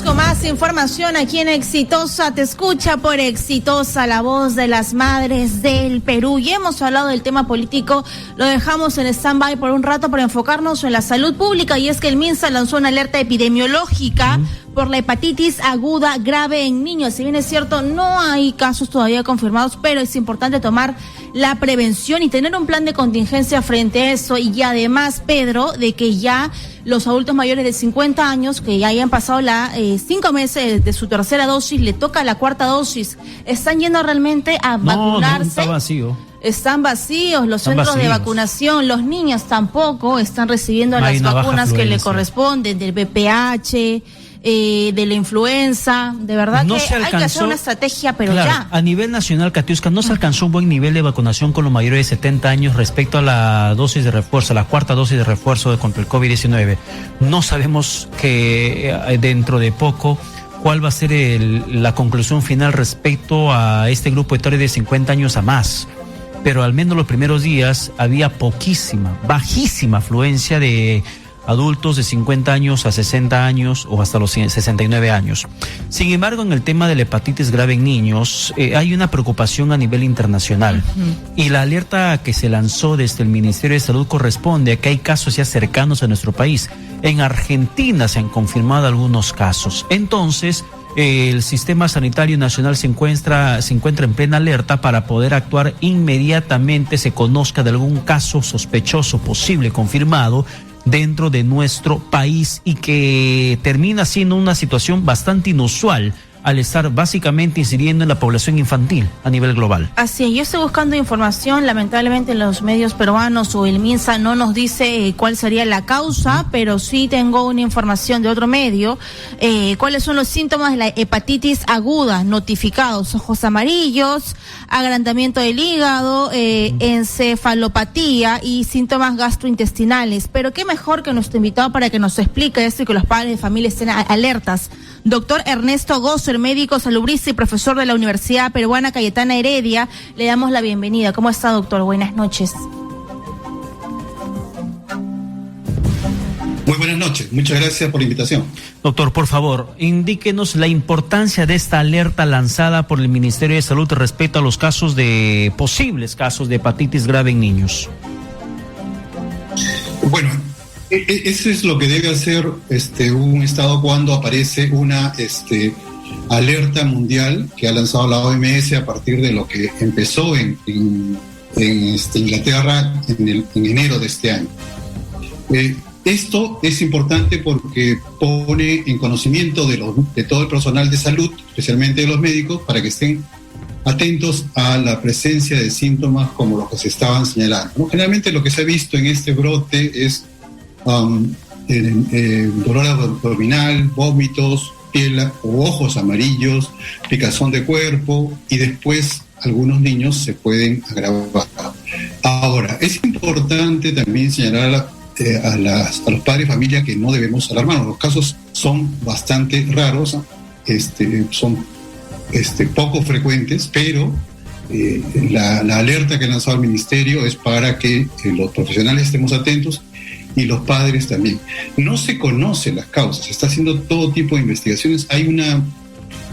Con más información aquí en Exitosa, te escucha por Exitosa, la voz de las madres del Perú. Y hemos hablado del tema político, lo dejamos en stand-by por un rato para enfocarnos en la salud pública, y es que el MINSA lanzó una alerta epidemiológica por la hepatitis aguda grave en niños. Si bien es cierto, no hay casos todavía confirmados, pero es importante tomar la prevención y tener un plan de contingencia frente a eso. Y además, Pedro, de que ya los adultos mayores de 50 años que ya hayan pasado 5 meses de su tercera dosis, le toca la cuarta dosis, están yendo realmente a vacunarse. No, está vacío. Están vacíos los centros de vacunación, los niños tampoco están recibiendo las vacunas que le corresponden, del VPH, de la influenza. De verdad no que hay que hacer una estrategia, pero claro, ya. A nivel nacional, Katiuska, no se alcanzó un buen nivel de vacunación con los mayores de 70 años respecto a la dosis de refuerzo, la cuarta dosis de refuerzo contra el COVID-19. No sabemos que dentro de poco cuál va a ser la conclusión final respecto a este grupo etario de 50 años a más. Pero al menos los primeros días había bajísima afluencia de adultos de 50 años a 60 años o hasta los 69 años. Sin embargo, en el tema de la hepatitis grave en niños, hay una preocupación a nivel internacional. Y la alerta que se lanzó desde el Ministerio de Salud corresponde a que hay casos ya cercanos a nuestro país. En Argentina se han confirmado algunos casos. Entonces, el Sistema Sanitario Nacional se encuentra en plena alerta para poder actuar inmediatamente se conozca de algún caso sospechoso, posible, confirmado, dentro de nuestro país, y que termina siendo una situación bastante inusual al estar básicamente incidiendo en la población infantil a nivel global. Así es, yo estoy buscando información, lamentablemente los medios peruanos o el MINSA no nos dice cuál sería la causa, pero sí tengo una información de otro medio, cuáles son los síntomas de la hepatitis aguda notificados: ojos amarillos, agrandamiento del hígado, encefalopatía y síntomas gastrointestinales. Pero qué mejor que nuestro invitado para que nos explique esto y que los padres de familia estén alertas. Doctor Ernesto Gosser, médico salubrista y profesor de la Universidad Peruana Cayetana Heredia, le damos la bienvenida. ¿Cómo está, doctor? Buenas noches. Muy buenas noches, muchas gracias por la invitación. Doctor, por favor, indíquenos la importancia de esta alerta lanzada por el Ministerio de Salud respecto a los posibles casos de hepatitis grave en niños. Bueno, eso es lo que debe hacer un Estado cuando aparece una alerta mundial que ha lanzado la OMS a partir de lo que empezó en Inglaterra en enero de este año. Esto es importante porque pone en conocimiento de todo el personal de salud, especialmente de los médicos, para que estén atentos a la presencia de síntomas como los que se estaban señalando, ¿no? Generalmente lo que se ha visto en este brote es dolor abdominal, vómitos, piel o ojos amarillos, picazón de cuerpo, y después algunos niños se pueden agravar. Ahora, es importante también señalar a los padres de familia que no debemos alarmarnos. Los casos son bastante raros, son poco frecuentes, pero la alerta que ha lanzado el Ministerio es para que los profesionales estemos atentos y los padres también. No se conocen las causas, se está haciendo todo tipo de investigaciones.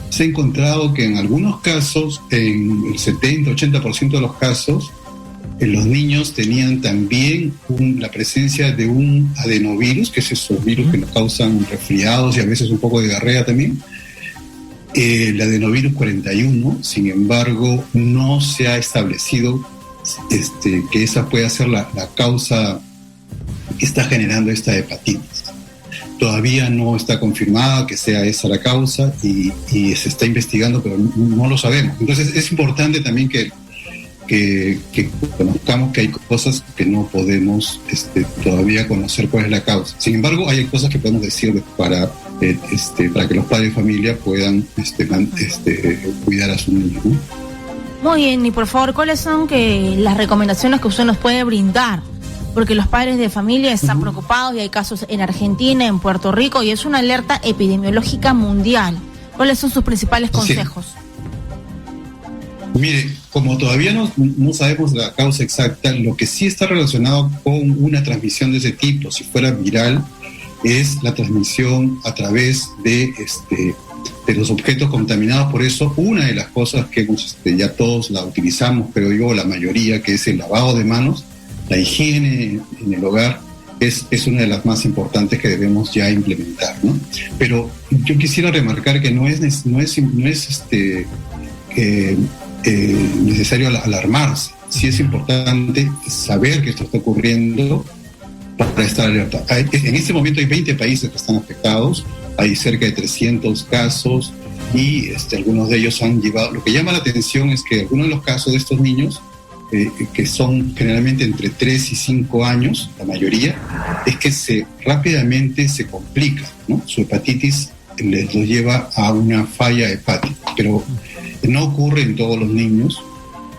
Se ha encontrado que en algunos casos, en el 70-80% de los casos, los niños tenían también la presencia de un adenovirus, que es esos virus que nos causan resfriados y a veces un poco de diarrea también. El adenovirus 41, sin embargo, no se ha establecido que esa pueda ser la causa que está generando esta hepatitis. Todavía no está confirmada que sea esa la causa y se está investigando, pero no lo sabemos. Entonces es importante también que conozcamos que hay cosas que no podemos todavía conocer cuál es la causa. Sin embargo, hay cosas que podemos decir para que los padres de familia puedan cuidar a sus niños, ¿no? Muy bien, y por favor, ¿cuáles son las recomendaciones que usted nos puede brindar? Porque los padres de familia están preocupados y hay casos en Argentina, en Puerto Rico, y es una alerta epidemiológica mundial. ¿Cuáles son sus principales consejos? Mire, como todavía no sabemos la causa exacta, lo que sí está relacionado con una transmisión de ese tipo, si fuera viral, es la transmisión a través de los objetos contaminados. Por eso, una de las cosas que ya todos la utilizamos, pero digo la mayoría, que es el lavado de manos, la higiene en el hogar, es una de las más importantes que debemos ya implementar, ¿no? Pero yo quisiera remarcar que no es necesario alarmarse. Sí es importante saber que esto está ocurriendo para estar alerta. En este momento hay 20 países que están afectados, hay cerca de 300 casos y algunos de ellos han llevado. Lo que llama la atención es que algunos de los casos de estos niños, que son generalmente entre 3 y 5 años, la mayoría, es que rápidamente se complica, ¿no? Su hepatitis les lo lleva a una falla hepática, pero no ocurre en todos los niños.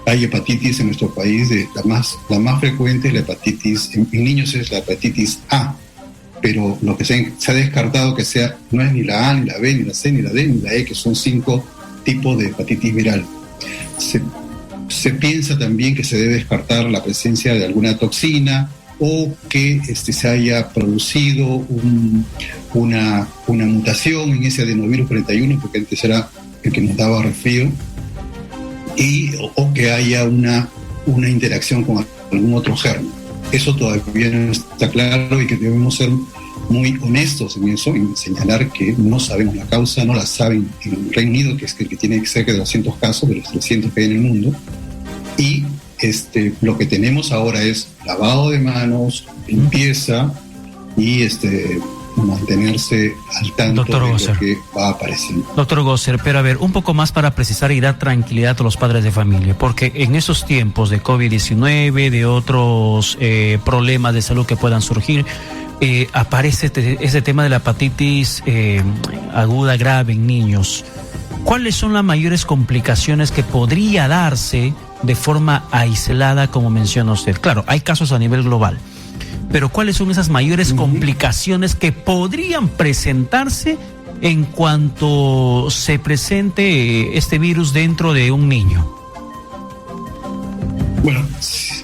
Hay hepatitis en nuestro país, la más frecuente es la hepatitis, en niños es la hepatitis A, pero lo que se ha descartado que no es ni la A, ni la B, ni la C, ni la D, ni la E, que son 5 tipos de hepatitis viral. Se piensa también que se debe descartar la presencia de alguna toxina o que se haya producido una mutación en ese adenovirus 41, porque antes era el que nos daba resfrío, o que haya una interacción con algún otro germen. Eso todavía no está claro y que debemos ser muy honestos en eso, en señalar que no sabemos la causa, no la saben en el Reino Unido, que es el que tiene cerca de 200 casos de los 300 que hay en el mundo. Y lo que tenemos ahora es lavado de manos, limpieza y mantenerse al tanto de lo que va apareciendo. Doctor Gosser, pero a ver, un poco más para precisar y dar tranquilidad a los padres de familia, porque en esos tiempos de COVID-19, de otros problemas de salud que puedan surgir, aparece ese tema de la hepatitis aguda grave en niños. ¿Cuáles son las mayores complicaciones que podría darse de forma aislada, como menciona usted? Claro, hay casos a nivel global, pero ¿cuáles son esas mayores complicaciones que podrían presentarse en cuanto se presente este virus dentro de un niño? Bueno,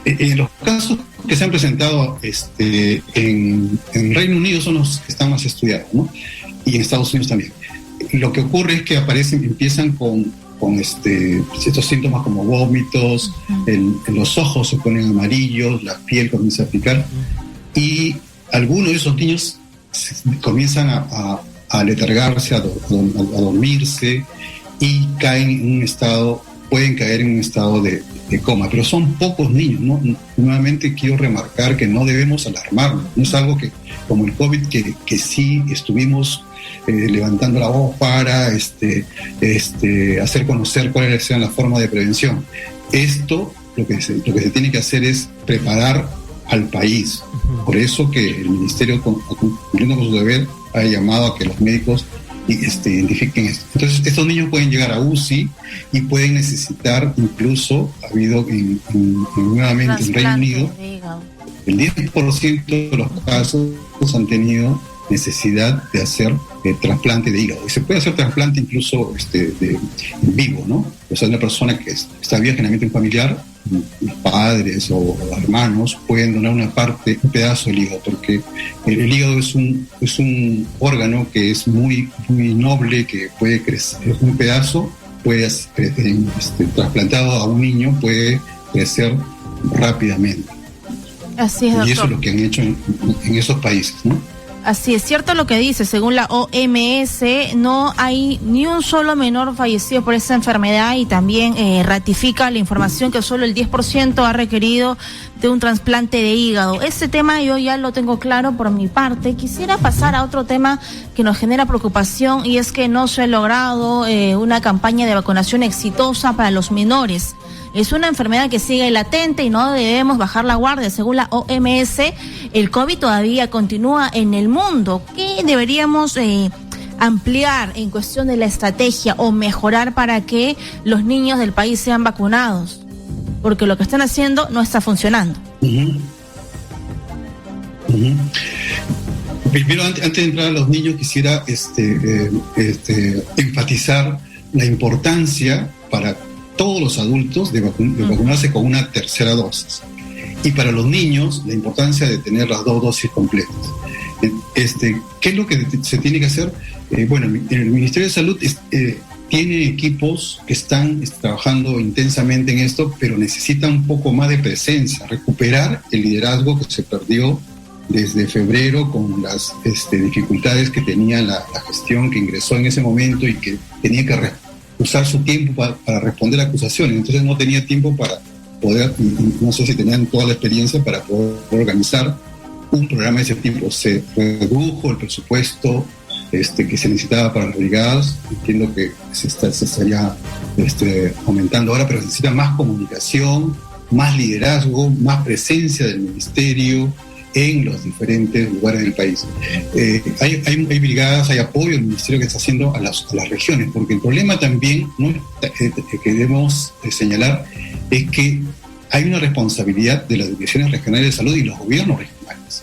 en los casos que se han presentado en Reino Unido son los que están más estudiados, ¿no? Y en Estados Unidos también. Lo que ocurre es que empiezan con estos síntomas como vómitos, los ojos se ponen amarillos, la piel comienza a picar, y algunos de esos niños comienzan a letargarse, a dormirse, y pueden caer en un estado de coma, pero son pocos niños, ¿no? Nuevamente quiero remarcar que no debemos alarmarnos, no es algo que, como el COVID, que sí estuvimos levantando la voz para hacer conocer cuáles sean las formas de prevención. Esto, lo que se tiene que hacer es preparar al país. Por eso que el Ministerio, cumpliendo con su deber, ha llamado a que los médicos identifiquen esto. Entonces, estos niños pueden llegar a UCI y pueden necesitar, incluso, ha habido nuevamente en Reino Unido, el 10% de los casos han tenido necesidad de hacer trasplante de hígado. Y se puede hacer trasplante incluso en vivo, ¿no? O sea, una persona que está viva, generalmente un familiar, los padres o hermanos pueden donar un pedazo del hígado, porque el hígado es un órgano que es muy, muy noble, que puede crecer. Un pedazo puede trasplantado a un niño puede crecer rápidamente. Así es, doctor. Y eso es lo que han hecho en esos países, ¿no? Así es cierto lo que dice. Según la OMS, no hay ni un solo menor fallecido por esa enfermedad, y también ratifica la información que solo el 10% ha requerido de un trasplante de hígado. Ese tema yo ya lo tengo claro por mi parte. Quisiera pasar a otro tema que nos genera preocupación, y es que no se ha logrado una campaña de vacunación exitosa para los menores. Es una enfermedad que sigue latente y no debemos bajar la guardia. Según la OMS, el COVID todavía continúa en el mundo. ¿Qué deberíamos ampliar en cuestión de la estrategia o mejorar para que los niños del país sean vacunados? Porque lo que están haciendo no está funcionando. Primero, antes de entrar a los niños, quisiera enfatizar la importancia para todos los adultos de vacunarse con una tercera dosis. Y para los niños, la importancia de tener las 2 dosis completas. ¿Qué es lo que se tiene que hacer? Bueno, el Ministerio de Salud tiene equipos que están trabajando intensamente en esto, pero necesita un poco más de presencia, recuperar el liderazgo que se perdió desde febrero con las dificultades que tenía la gestión que ingresó en ese momento y que tenía que usar su tiempo para responder a acusaciones. Entonces no tenía tiempo para poder, no sé si tenían toda la experiencia para poder organizar un programa de ese tipo. Se redujo el presupuesto que se necesitaba para las brigadas. Entiendo que se estaría aumentando ahora, pero se necesita más comunicación, más liderazgo, más presencia del ministerio en los diferentes lugares del país. Hay brigadas, hay apoyo del ministerio que está haciendo a las regiones, porque el problema también que debemos señalar es que hay una responsabilidad de las direcciones regionales de salud y los gobiernos regionales,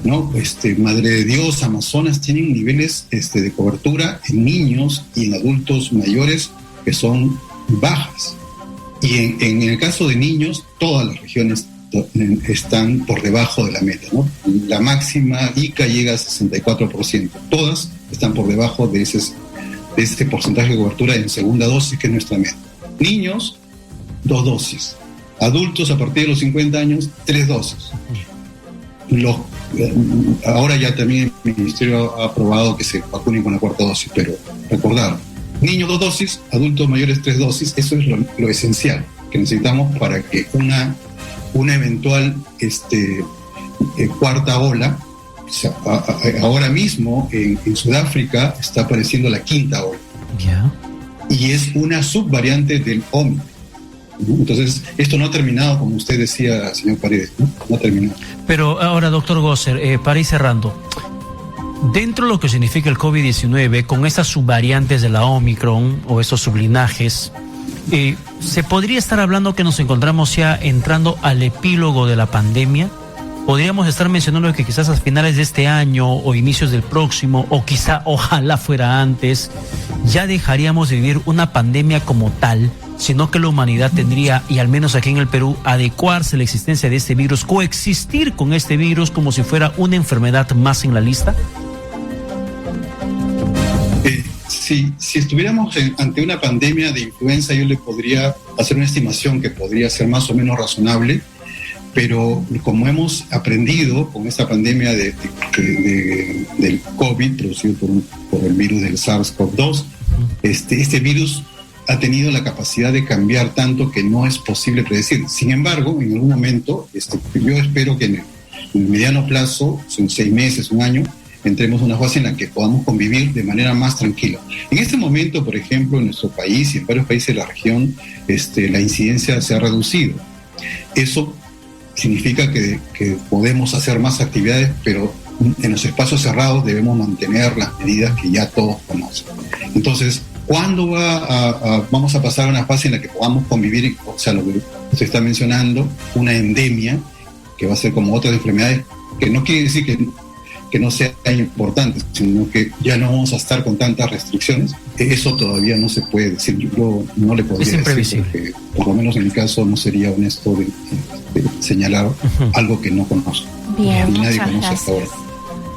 ¿no? Madre de Dios, Amazonas tienen niveles de cobertura en niños y en adultos mayores que son bajas. Y en el caso de niños, todas las regiones están por debajo de la meta, ¿no? La máxima ICA llega a 64%. Todas están por debajo de ese porcentaje de cobertura en segunda dosis, que es nuestra meta. Niños, 2 dosis. Adultos a partir de los 50 años, 3 dosis. Ahora ya también el Ministerio ha aprobado que se vacunen con la 4ª dosis, pero recordar, niños 2 dosis, adultos mayores 3 dosis, eso es lo esencial que necesitamos para que una eventual cuarta ola, ahora mismo en Sudáfrica está apareciendo la 5ª ola. Yeah. Y es una subvariante del Omicron. Entonces, esto no ha terminado, como usted decía, señor Paredes, no ha terminado. Pero ahora, doctor Gosser, para ir cerrando, dentro de lo que significa el COVID-19, con estas subvariantes de la Omicron o estos sublinajes, ¿se podría estar hablando que nos encontramos ya entrando al epílogo de la pandemia? ¿Podríamos estar mencionando que quizás a finales de este año o inicios del próximo, o quizá ojalá fuera antes, ya dejaríamos de vivir una pandemia como tal, sino que la humanidad tendría, y al menos aquí en el Perú, adecuarse a la existencia de este virus, coexistir con este virus como si fuera una enfermedad más en la lista? Si estuviéramos ante una pandemia de influenza, yo le podría hacer una estimación que podría ser más o menos razonable, pero como hemos aprendido con esta pandemia del COVID, producido por el virus del SARS-CoV-2, este virus ha tenido la capacidad de cambiar tanto que no es posible predecir. Sin embargo, en algún momento, yo espero que en el mediano plazo, son 6 meses, 1 año, entremos en una fase en la que podamos convivir de manera más tranquila. En este momento, por ejemplo, en nuestro país y en varios países de la región, la incidencia se ha reducido. Eso significa que podemos hacer más actividades, pero en los espacios cerrados debemos mantener las medidas que ya todos conocen. Entonces, ¿cuándo vamos a pasar a una fase en la que podamos convivir? O sea, lo que se está mencionando, una endemia, que va a ser como otras enfermedades, que no quiere decir que no sea importante, sino que ya no vamos a estar con tantas restricciones. Eso todavía no se puede decir. Yo no le podría decir, porque por lo menos en mi caso no sería honesto de señalar algo que no conozco. Bien, y nadie muchas conoce hasta ahora. gracias.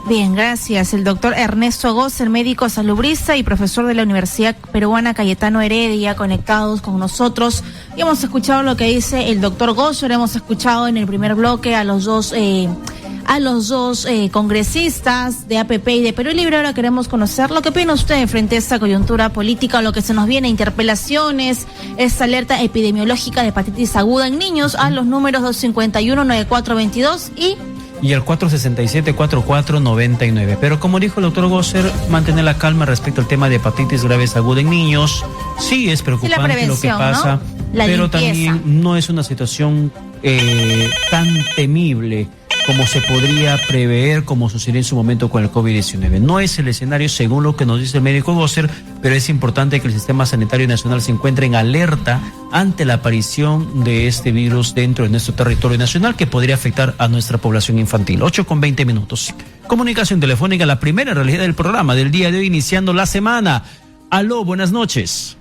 Bien, gracias. El doctor Ernesto Gosser, médico salubrista y profesor de la Universidad Peruana Cayetano Heredia, conectados con nosotros. Y hemos escuchado lo que dice el doctor Gosser, hemos escuchado en el primer bloque a los dos congresistas de APP y de Perú Libre. Ahora queremos conocer lo que opina usted frente a esta coyuntura política, lo que se nos viene, interpelaciones, esta alerta epidemiológica de hepatitis aguda en niños, a los números 251-9422 y el 467-4499. Pero como dijo el doctor Gosser, mantener la calma respecto al tema de hepatitis graves aguda en niños. Sí es preocupante lo que pasa, ¿no? Pero también no es una situación tan temible como se podría prever, como sucedió en su momento con el COVID-19. No es el escenario según lo que nos dice el médico Gosser, pero es importante que el sistema sanitario nacional se encuentre en alerta ante la aparición de este virus dentro de nuestro territorio nacional, que podría afectar a nuestra población infantil. 8:20. Comunicación telefónica, la primera en realidad del programa del día de hoy, iniciando la semana. Aló, buenas noches.